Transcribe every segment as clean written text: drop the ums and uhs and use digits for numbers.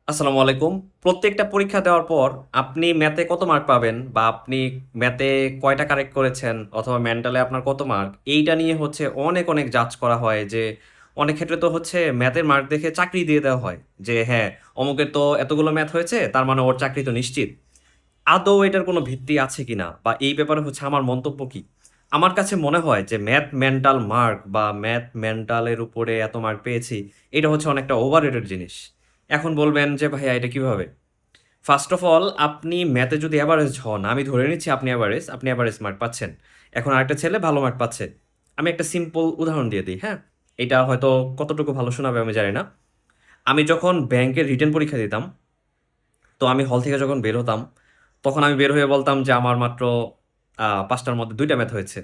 আসসালামু আলাইকুম। প্রত্যেকটা পরীক্ষা দেওয়ার পর আপনি ম্যাথে কত মার্ক পাবেন বা আপনি ম্যাথে কয়টা কারেক্ট করেছেন অথবা মেন্টালে আপনার কত মার্ক, এইটা নিয়ে হচ্ছে অনেক জাজ করা হয় যে অনেক ক্ষেত্রে তো হচ্ছে ম্যাথের মার্ক দেখে চাকরি দিয়ে দেওয়া হয়। যে হ্যাঁ, অমুকের তো এতগুলো ম্যাথ হয়েছে তার মানে ওর চাকরি তো নিশ্চিত। আদৌ এটার কোনো ভিত্তি আছে কিনা বা এই ব্যাপারে হচ্ছে আমার মন্তব্য কি? আমার কাছে মনে হয় যে ম্যাথ মেন্টাল মার্ক বা ম্যাথ মেন্টালের উপরে এত মার্ক পেয়েছি, এটা হচ্ছে অনেকটা ওভাররেটেড জিনিস। এখন বলবেন যে ভাইয়া এটা কিভাবে? ফার্স্ট অফ অল আপনি ম্যাথে যদি এভারেজ হন, আমি ধরে নিচ্ছি আপনি এভারেজ মার্ক পাচ্ছেন। এখন আরেকটা ছেলে ভালো মার্ক পাচ্ছে। আমি একটা সিম্পল উদাহরণ দিয়ে দিই, হ্যাঁ? এটা হয়তো কতটুকু ভালো শোনাবে আমি জানি না। আমি যখন ব্যাংকের রিটেন পরীক্ষা দিতাম, তো আমি হল থেকে যখন বের হতাম, তখন আমি বের হয়ে বলতাম যে আমার মাত্র ৫ টার মধ্যে ২ টা ম্যাথ হয়েছে।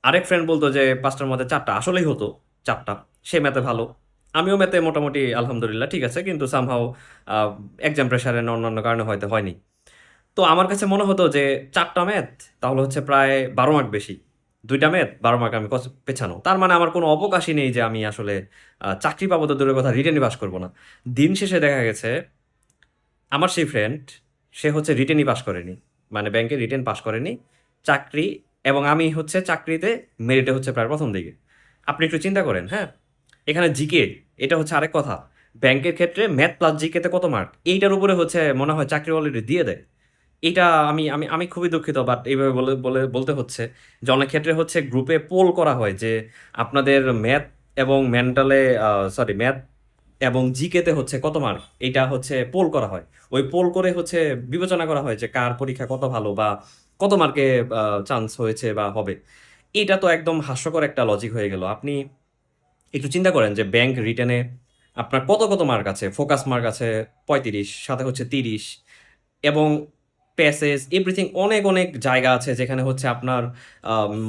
আরেক ফ্রেন্ড বলত যে ৫ টার মধ্যে ৪ টা। আসলেই হতো ৪ টা। সে ম্যাথে ভালো। আমিও ম্যাথে মোটামুটি আলহামদুলিল্লাহ ঠিক আছে। কিন্তু সামহাউ আ এক্সাম প্রেশারে না অন্যান্য কারণে হয়তো হয়নি। তো আমার কাছে মনে হতো যে ৪ টা ম্যাথ তাহলে হচ্ছে প্রায় ১২ মার্ক বেশি। ২ টা ম্যাথ ১২ মার্ক আমি পেছানো। তার মানে আমার কোনো অবকাশই নেই যে আমি আসলে চাকরি পাবো তো দূরের কথা রিটেনই পাস করব না। দিন শেষে দেখা গেছে আমার সেই ফ্রেন্ড সে হচ্ছে রিটেনই পাস করেনি। মানে ব্যাংকে রিটেন পাস করেনি। চাকরি এবং আমি হচ্ছে চাকরিতে মেরিটে হচ্ছে প্রায় ১ম দিকে। আপনি একটু চিন্তা করেন, হ্যাঁ? এখানে জিকে এটা হচ্ছে আরেক কথা। ব্যাংকের ক্ষেত্রে ম্যাথ প্লাস জিকেতে কত মার্ক? এইটার উপরে হচ্ছে মনে হয় চাকরি অলরেডি দিয়ে দেয়। এইটা আমি আমি আমি খুবই দুঃখিত বাট এইভাবে বলতে হচ্ছে যে অনেক ক্ষেত্রে হচ্ছে গ্রুপে পোল করা হয় যে আপনাদের ম্যাথ এবং মেন্টালে সরি ম্যাথ এবং জিকেতে হচ্ছে কত মার্ক এইটা হচ্ছে পোল করা হয়। ওই পোল করে হচ্ছে বিবেচনা করা হয় যে কার পরীক্ষা কত ভালো বা কত মার্কে চান্স হয়েছে বা হবে। এটা তো একদম হাস্যকর একটা লজিক হয়ে গেল। আপনি একটু চিন্তা করেন যে ব্যাংক রিটেনে আপনার কত মার্ক আছে? ফোকাস মার্ক আছে ৩৫, সাথে হচ্ছে ৩০ এবং প্যাসেজ এভরিথিং অনেক জায়গা আছে যেখানে হচ্ছে আপনার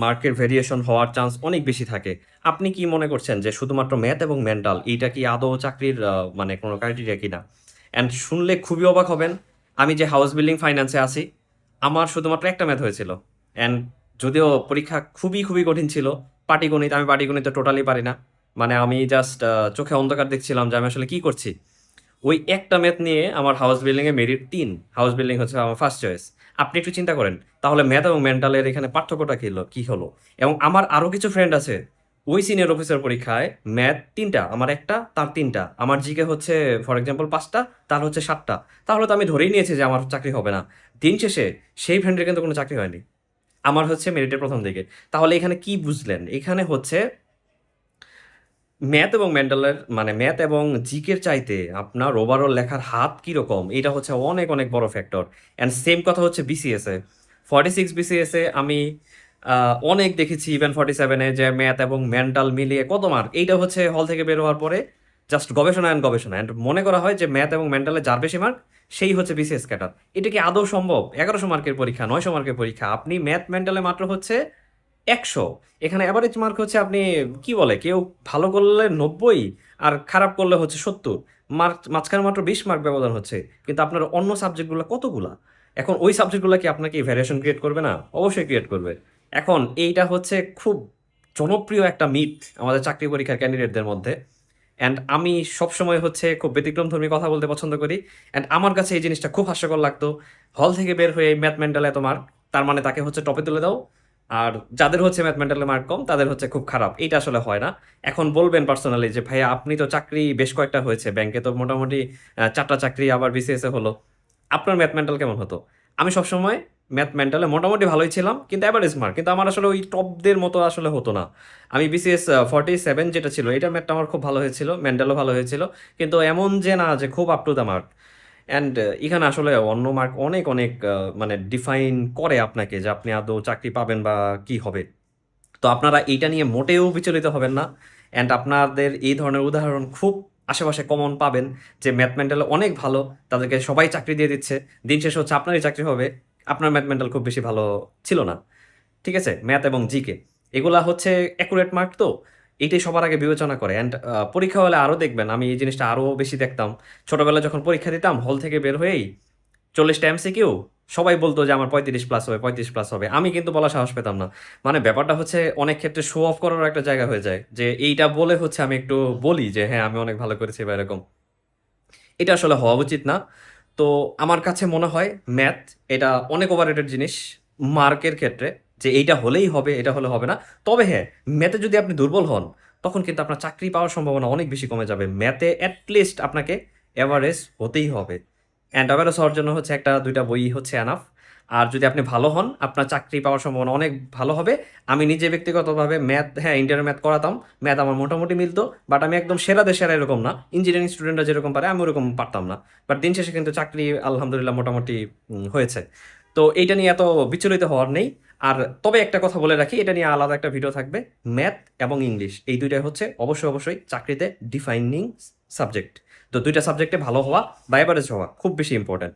মার্কের ভেরিয়েশন হওয়ার চান্স অনেক বেশি থাকে। আপনি কি মনে করছেন যে শুধুমাত্র ম্যাথ এবং মেন্টাল এইটা কি আদৌ চাকরির মানে কোনো ক্রাইটেরিয়া কিনা? অ্যান্ড শুনলে খুবই অবাক হবেন। আমি যে হাউস বিল্ডিং ফাইন্যান্সে আছি, আমার শুধুমাত্র একটা ম্যাথ হয়েছিল। অ্যান্ড যদিও পরীক্ষা খুবই কঠিন ছিল। পাটিগণিত, আমি পাটিগণিত টোটালি পারি না। মানে আমি জাস্ট চোখে অন্ধকার দেখছিলাম যে আমি আসলে কি করছি? ওই একটা ম্যাথ নিয়ে আমার হাউস বিল্ডিং এ মেরিট ৩। হাউস বিল্ডিং হচ্ছে আমার ফার্স্ট চয়েস। আপনি একটু চিন্তা করেন। তাহলে ম্যাথ এবং মেন্টালের এখানে পার্থক্যটা কি হলো? এবং আমার আরো কিছু ফ্রেন্ড আছে। ওই সিনিয়র অফিসার পরীক্ষায় ম্যাথ ৩ টা, আমার ১ টা, তার ৩ টা। আমার জিকে হচ্ছে ফর এক্সাম্পল ৫ টা, তার হচ্ছে ৭ টা। তাহলে তো আমি ধরেই নিয়েছি যে আমার চাকরি হবে না। দিন শেষে সেই ফ্রেন্ডের কিন্তু কোনো চাকরি হয়নি। আমার হচ্ছে মেরিটের ১ম দিকে। তাহলে এখানে কি বুঝলেন? এখানে হচ্ছে ম্যাথ এবং মেন্টালের মানে ম্যাথ এবং জিকের চাইতে আপনার ওভারঅল লেখার হাত কিরকম এটা হচ্ছে অনেক বড় ফ্যাক্টর। অ্যান্ড সেম কথা হচ্ছে বিসিএস এ। 46 বিসিএস এ আমি অনেক দেখেছি ইভেন 47 এ যে ম্যাথ এবং মেন্টাল মিলিয়ে কত মার্ক এইটা হচ্ছে হল থেকে বের হওয়ার পরে জাস্ট গবেষণা অ্যান্ড মনে করা হয় যে ম্যাথ এবং মেন্টালে যার বেশি মার্ক সেই হচ্ছে বিসিএস ক্যাডার। এটা কি আদৌ সম্ভব? ১১০০ মার্কের পরীক্ষা, ৯০০ মার্কের পরীক্ষা, আপনি ম্যাথ মেন্টালে মাত্র হচ্ছে ১০০। এখানে এভারেজ মার্ক হচ্ছে আপনি কি বলে কেউ ভালো করলে ৯০ আর খারাপ করলে হচ্ছে ৭০। মাঝখানে মাত্র ২০ মার্ক ব্যবধান হচ্ছে। কিন্তু আপনার অন্য সাবজেক্টগুলা কতগুলা? এখন ওই সাবজেক্টগুলা কি আপনাকে ভ্যারিয়েশন ক্রিয়েট করবে না? অবশ্যই ক্রিয়েট করবে। এখন এইটা হচ্ছে খুব জনপ্রিয় একটা মিথ আমাদের চাকরি পরীক্ষার ক্যান্ডিডেটদের মধ্যে। অ্যান্ড আমি সবসময় হচ্ছে খুব ব্যতিক্রমধর্মী কথা বলতে পছন্দ করি। অ্যান্ড আমার কাছে এই জিনিসটা খুব হাস্যকর লাগতো। হল থেকে বের হয়ে ম্যাথ মেন্টাল এত মার্ক, তার মানে তাকে হচ্ছে টপে তুলে দাও। আর যাদের হচ্ছে ম্যাথ মেন্টালে মার্ক কম তাদের হচ্ছে খুব খারাপ। এইটা আসলে হয় না। এখন বলবেন পার্সোনালি যে ভাইয়া আপনি তো চাকরি বেশ কয়েকটা হয়েছে। ব্যাংকে তো মোটামুটি ৪ টা চাকরি আবার বিসিএস এ হলো। আপনার ম্যাথ মেন্টাল কেমন হতো? আমি সবসময় ম্যাথ মেন্টালে মোটামুটি ভালোই ছিলাম। কিন্তু এভারেজ মার্ক। কিন্তু আমার আসলে ওই টপদের মতো আসলে হতো না। আমি বিসিএস 47 যেটা ছিল এটার ম্যাথটা আমার খুব ভালো হয়েছিল। মেন্টালও ভালো হয়েছিল। কিন্তু এমন যে না যে খুব up to the mark. And এখানে আসলে অন্য মার্ক অনেক মানে ডিফাইন করে আপনাকে যে আপনি আদৌ চাকরি পাবেন বা কি হবে। তো আপনারা এইটা নিয়ে মোটেও বিচলিত হবেন না। অ্যান্ড আপনাদের এই ধরনের উদাহরণ খুব আশেপাশে কমন পাবেন যে ম্যাথ মেন্টালে অনেক ভালো, তাদেরকে সবাই চাকরি দিয়ে দিচ্ছে। দিন শেষে হচ্ছে আপনারই চাকরি হবে। আপনার ম্যাথ মেন্টাল খুব বেশি ভালো ছিল না। ঠিক আছে? ম্যাথ এবং জিকে এগুলা হচ্ছে অ্যাকুরেট মার্ক তো। এটাই সবার আগে বিবেচনা করে। অ্যান্ড পরীক্ষা হলে আরো দেখবেন আমি এই জিনিসটা আরো বেশি দেখতাম। ছোটবেলায় যখন পরীক্ষা দিতাম হল থেকে বের হয়েই ৪০ টা এমসিকিউ সবাই বলত যে আমার ৩৫ প্লাস হবে, ৩৫ প্লাস হবে। আমি কিন্তু বলার সাহস পেতাম না। মানে ব্যাপারটা হচ্ছে অনেক ক্ষেত্রে শো অফ করারও একটা জায়গা হয়ে যায়। যে এইটা বলে হচ্ছে আমি একটু বলি যে হ্যাঁ, আমি অনেক ভালো করেছি বা এরকম। এটা আসলে হওয়া উচিত না। তো আমার কাছে মনে হয় ম্যাথ এটা অনেক ওভাররেটেড জিনিস মার্কের ক্ষেত্রে, যে এইটা হলেই হবে, এটা হলে হবে না। তবে হ্যাঁ, ম্যাথে যদি আপনি দুর্বল হন, তখন কিন্তু আপনার চাকরি পাওয়ার সম্ভাবনা অনেক বেশি কমে যাবে। ম্যাথে এট লিস্ট আপনাকে এভারেজ হতেই হবে। অ্যান্ড এভারেজ হওয়ার জন্য হচ্ছে ১টা ২টা বই হচ্ছে এনাফ। আর যদি আপনি ভালো হন, আপনার চাকরি পাওয়ার সম্ভাবনা অনেক ভালো হবে। আমি নিজে ব্যক্তিগতভাবে ম্যাথ, হ্যাঁ, ইন্টারের ম্যাথ করাতাম। ম্যাথ আমার মোটামুটি মিলতো। বাট আমি একদম সেরাদের সেরা এরকম না। ইঞ্জিনিয়ারিং স্টুডেন্টরা যেরকম পারে আমি ওরকম পারতাম না। বাট দিন শেষে কিন্তু চাকরি আলহামদুলিল্লাহ মোটামুটি হয়েছে। তো এইটা নিয়ে এত বিচলিত হওয়ার নেই। আর তবে একটা কথা বলে রাখি, এটা নিয়ে আলাদা একটা ভিডিও থাকবে। ম্যাথ এবং ইংলিশ এই ২টাই হচ্ছে অবশ্যই চাকরিতে ডিফাইনিং সাবজেক্ট। তো ২টা সাবজেক্টে ভালো হওয়া বা এভারেজ হওয়া খুব বেশি ইম্পোর্টেন্ট।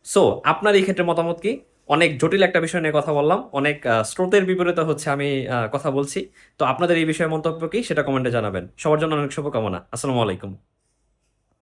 সো আপনার এই ক্ষেত্রে মতামত কি? অনেক জটিল একটা বিষয় নিয়ে কথা বললাম। অনেক স্রোতের বিপরীতে হচ্ছে আমি কথা বলছি। তো আপনাদের এই বিষয়ে মন্তব্য কি সেটা কমেন্টে জানাবেন। সবার জন্য অনেক শুভকামনা। আসসালামু আলাইকুম।